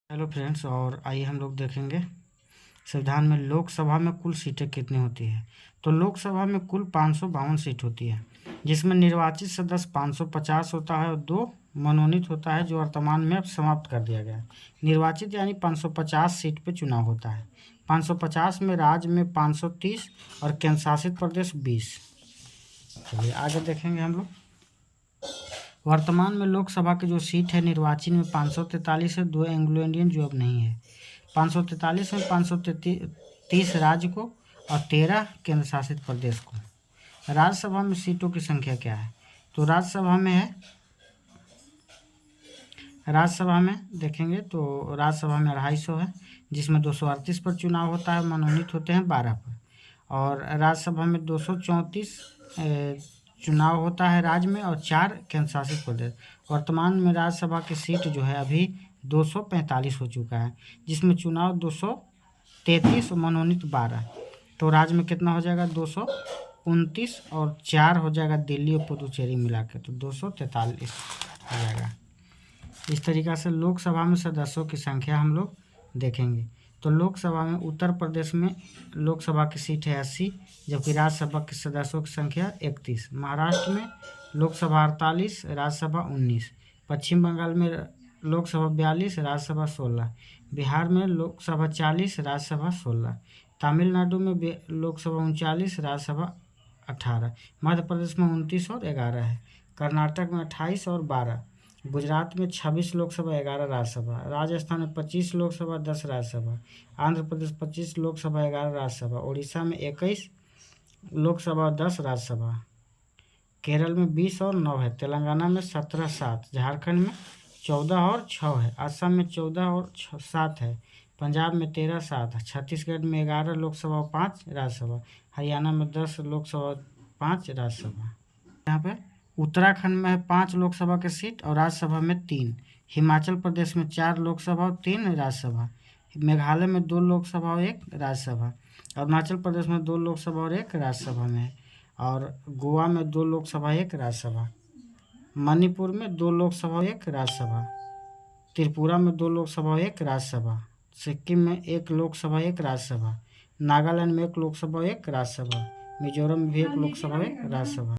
Hello friends, और आइए हम लोग देखेंगे संविधान में लोकसभा में कुल सीटें कितनी होती है। तो लोकसभा में कुल 552 सीट होती है, जिसमें निर्वाचित सदस्य 550 होता है और 2 मनोनीत होता है, जो वर्तमान में अब समाप्त कर दिया गया है। निर्वाचित यानी 550 सीट पे चुनाव होता है। 550 में राज्य में 530 और केंद्र शासित प्रदेश 20। चलिए आगे देखेंगे हम लोग। वर्तमान में लोकसभा की जो सीट है निर्वाचन में 543 है, 2 एंग्लो इंडियन जो अब नहीं है। 543 में 530 राज्य को और 13 केंद्र शासित प्रदेश को। राज्यसभा में सीटों की संख्या क्या है? तो राज्यसभा में देखेंगे तो राज्यसभा में 250 है, जिसमें 238 पर चुनाव होता है, मनोनीत होते हैं 12 पर। और राज्यसभा में 234 चुनाव होता है राज्य में और 4 केंद्र शासित प्रदेश। वर्तमान में राज्यसभा की सीट जो है अभी 245 हो चुका है, जिसमें चुनाव 233 और मनोनीत 12। तो राज्य में कितना हो जाएगा? 229 और 4 हो जाएगा दिल्ली और पुदुचेरी मिला के, तो 243 हो जाएगा। इस तरीक़ा से लोकसभा में सदस्यों की संख्या हम लोग देखेंगे। तो लोकसभा में उत्तर प्रदेश में लोकसभा की सीट है 80, जबकि राज्यसभा के सदस्यों की संख्या 31। महाराष्ट्र में लोकसभा 48, राज्यसभा 19। पश्चिम बंगाल में लोकसभा 42, राज्यसभा 16। बिहार में लोकसभा 40, राज्यसभा 16। तमिलनाडु में लोकसभा 39, राज्यसभा 18। मध्य प्रदेश में 29 और 11 है। कर्नाटक में 28 और 12। गुजरात में 26 लोकसभा, 11 राज्यसभा। राजस्थान में 25 लोकसभा, 10 राज्यसभा। आंध्र प्रदेश 25 लोकसभा, 11 राज्यसभा। उड़ीसा में 21 लोकसभा, 10 राज्यसभा। केरल में 20 और 9 है। तेलंगाना में 17, 7। झारखंड में 14 और 6 है। असम में 14 और 7 है। पंजाब में 13, 7। छत्तीसगढ़ में 11 लोकसभा, 5 राज्यसभा। हरियाणा में 10 लोकसभा, 5 राज्यसभा। यहाँ पे उत्तराखंड में 5 लोकसभा की सीट और राज्यसभा में 3। हिमाचल प्रदेश में 4 लोकसभा और 3 राज्यसभा। मेघालय में 2 लोकसभा और 1 राज्यसभा। अरुणाचल प्रदेश में 2 लोकसभा और 1 राज्यसभा में है। और गोवा में 2 लोकसभा, 1 राज्यसभा। मणिपुर में 2 लोकसभा और 1 राज्यसभा। त्रिपुरा में 2 लोकसभा और 1 राज्यसभा। सिक्किम में 1 लोकसभा, 1 राज्यसभा। नागालैंड में 1 लोकसभा और 1 राज्यसभा। मिजोरम में भी 1 लोकसभा और 1 राज्यसभा।